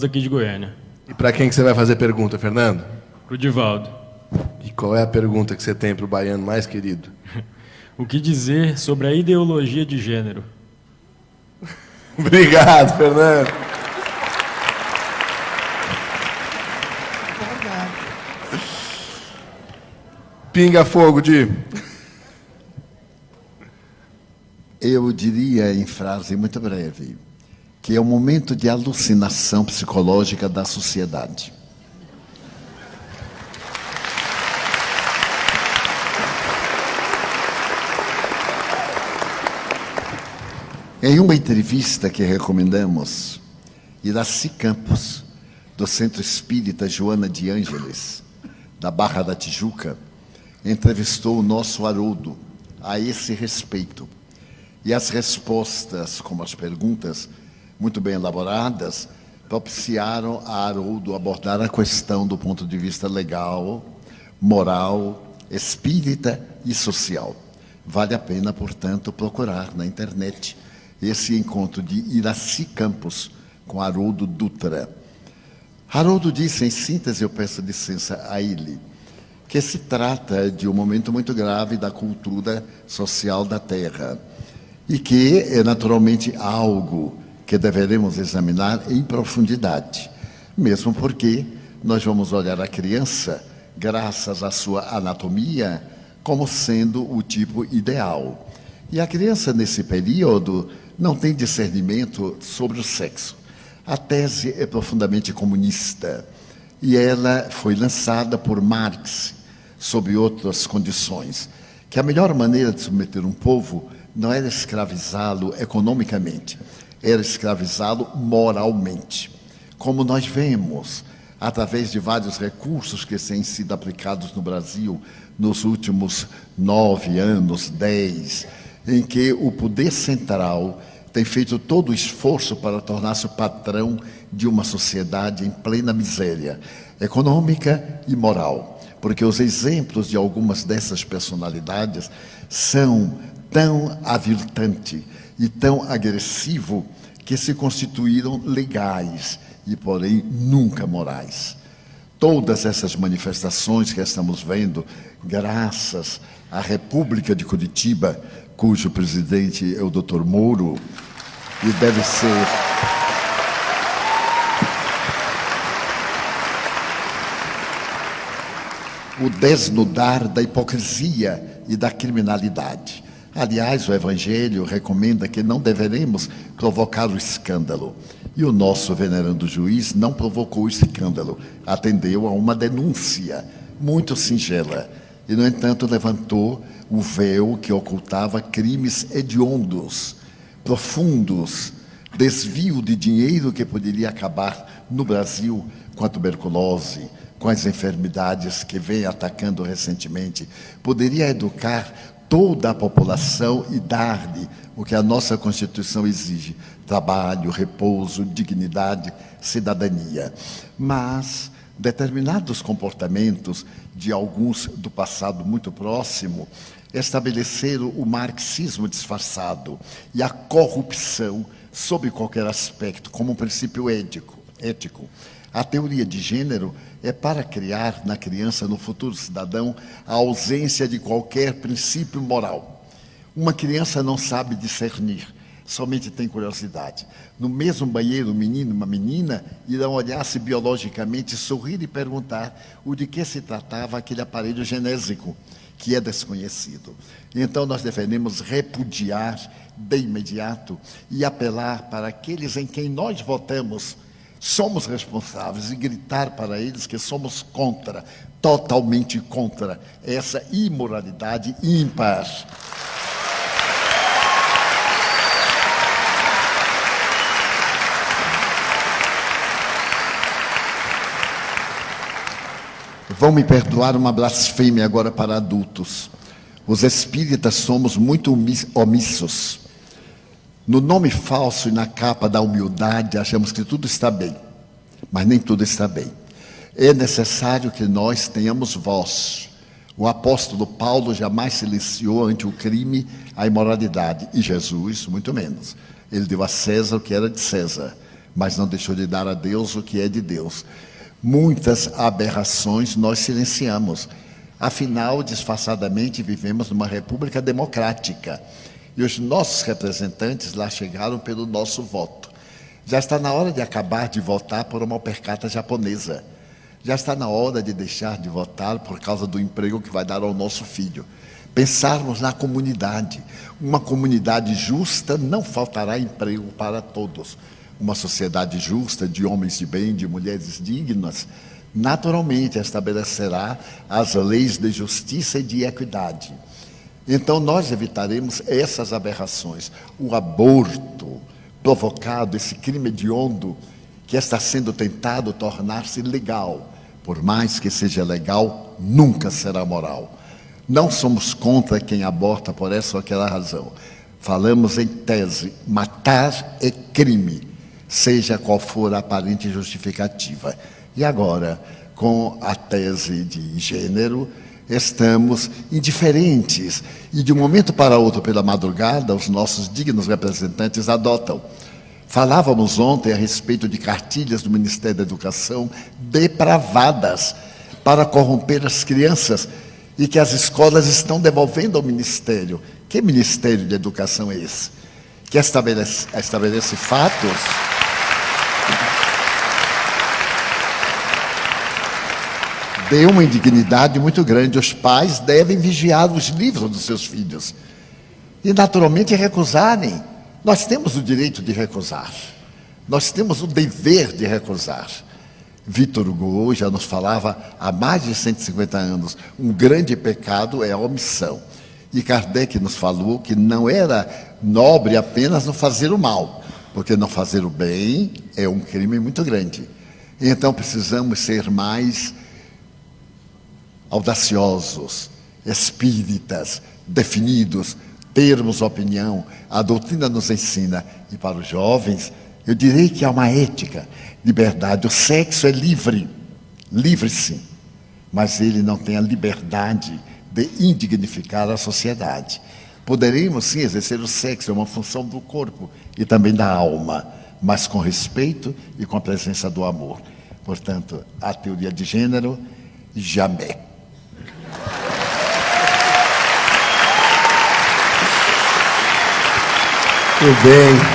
aqui de Goiânia. E para quem que você vai fazer pergunta, Fernando? Pro Divaldo. E qual é a pergunta que você tem para o baiano mais querido? O que dizer sobre a ideologia de gênero? Obrigado, Fernando. Pinga fogo, Di. Eu diria em frase muito breve que é um momento de alucinação psicológica da sociedade. Em uma entrevista que recomendamos, Iraci Campos, do Centro Espírita Joana de Ângeles, da Barra da Tijuca, entrevistou o nosso Haroldo a esse respeito. E as respostas, como as perguntas, muito bem elaboradas, propiciaram a Haroldo abordar a questão do ponto de vista legal, moral, espírita e social. Vale a pena, portanto, procurar na internet esse encontro de Iraci Campos com Haroldo Dutra. Haroldo disse, em síntese, eu peço licença a ele, que se trata de um momento muito grave da cultura social da Terra e que é naturalmente algo que deveremos examinar em profundidade, mesmo porque nós vamos olhar a criança, graças à sua anatomia, como sendo o tipo ideal. E a criança, nesse período, não tem discernimento sobre o sexo. A tese é profundamente comunista e ela foi lançada por Marx sob outras condições, que a melhor maneira de submeter um povo não era escravizá-lo economicamente, era escravizá-lo moralmente. Como nós vemos, através de vários recursos que têm sido aplicados no Brasil nos últimos 9 anos, 10, em que o poder central tem feito todo o esforço para tornar-se o patrão de uma sociedade em plena miséria econômica e moral. Porque os exemplos de algumas dessas personalidades são tão aviltantes e tão agressivos que se constituíram legais e, porém, nunca morais. Todas essas manifestações que estamos vendo, graças à República de Curitiba, cujo presidente é o Dr. Moro, e deve ser o desnudar da hipocrisia e da criminalidade. Aliás, o Evangelho recomenda que não deveremos provocar o escândalo. E o nosso venerando juiz não provocou o escândalo, atendeu a uma denúncia muito singela. E, no entanto, levantou o véu que ocultava crimes hediondos, profundos, desvio de dinheiro que poderia acabar no Brasil com a tuberculose, com as enfermidades que vem atacando recentemente, poderia educar toda a população e dar-lhe o que a nossa Constituição exige: trabalho, repouso, dignidade, cidadania. Mas determinados comportamentos de alguns do passado muito próximo estabeleceram o marxismo disfarçado e a corrupção sob qualquer aspecto como um princípio ético. A teoria de gênero é para criar na criança, no futuro cidadão, a ausência de qualquer princípio moral. Uma criança não sabe discernir, somente tem curiosidade. No mesmo banheiro, um menino e uma menina irão olhar-se biologicamente, sorrir e perguntar o de que se tratava aquele aparelho genésico, que é desconhecido. Então nós devemos repudiar de imediato e apelar para aqueles em quem nós votamos, somos responsáveis, e gritar para eles que somos contra, totalmente contra, essa imoralidade ímpar. Vão me perdoar uma blasfêmia agora para adultos. Os espíritas somos muito omissos. No nome falso e na capa da humildade, achamos que tudo está bem, mas nem tudo está bem. É necessário que nós tenhamos voz. O apóstolo Paulo jamais silenciou ante o crime, a imoralidade, e Jesus, muito menos. Ele deu a César o que era de César. mas não deixou de dar a Deus o que é de Deus. Muitas aberrações nós silenciamos. Afinal, disfarçadamente, vivemos numa república democrática. E os nossos representantes lá chegaram pelo nosso voto. Já está na hora de acabar de votar por uma percata japonesa. Já está na hora de deixar de votar por causa do emprego que vai dar ao nosso filho. Pensarmos na comunidade. Uma comunidade justa não faltará emprego para todos. Uma sociedade justa, de homens de bem, de mulheres dignas, naturalmente estabelecerá as leis de justiça e de equidade. Então nós evitaremos essas aberrações. O aborto provocado, esse crime hediondo que está sendo tentado tornar-se legal, por mais que seja legal, nunca será moral. Não somos contra quem aborta por essa ou aquela razão. Falamos em tese, matar é crime, seja qual for a aparente justificativa. E agora, com a tese de gênero, estamos indiferentes. E de um momento para outro, pela madrugada, os nossos dignos representantes adotam. Falávamos ontem a respeito de cartilhas do Ministério da Educação depravadas para corromper as crianças e que as escolas estão devolvendo ao Ministério. Que Ministério de Educação é esse? Que estabelece fatos? Deu uma indignidade muito grande. Os pais devem vigiar os livros dos seus filhos e, naturalmente, recusarem. Nós temos o direito de recusar. Nós temos o dever de recusar. Victor Hugo já nos falava há mais de 150 anos, um grande pecado é a omissão. E Kardec nos falou que não era nobre apenas não fazer o mal, porque não fazer o bem é um crime muito grande. Então precisamos ser mais audaciosos, espíritas, definidos, termos opinião. A doutrina nos ensina. E para os jovens, eu direi que há uma ética, liberdade. O sexo é livre, livre sim, mas ele não tem a liberdade de indignificar a sociedade. Poderíamos sim exercer o sexo, é uma função do corpo e também da alma, mas com respeito e com a presença do amor. Portanto, a teoria de gênero, jamais. Muito bem.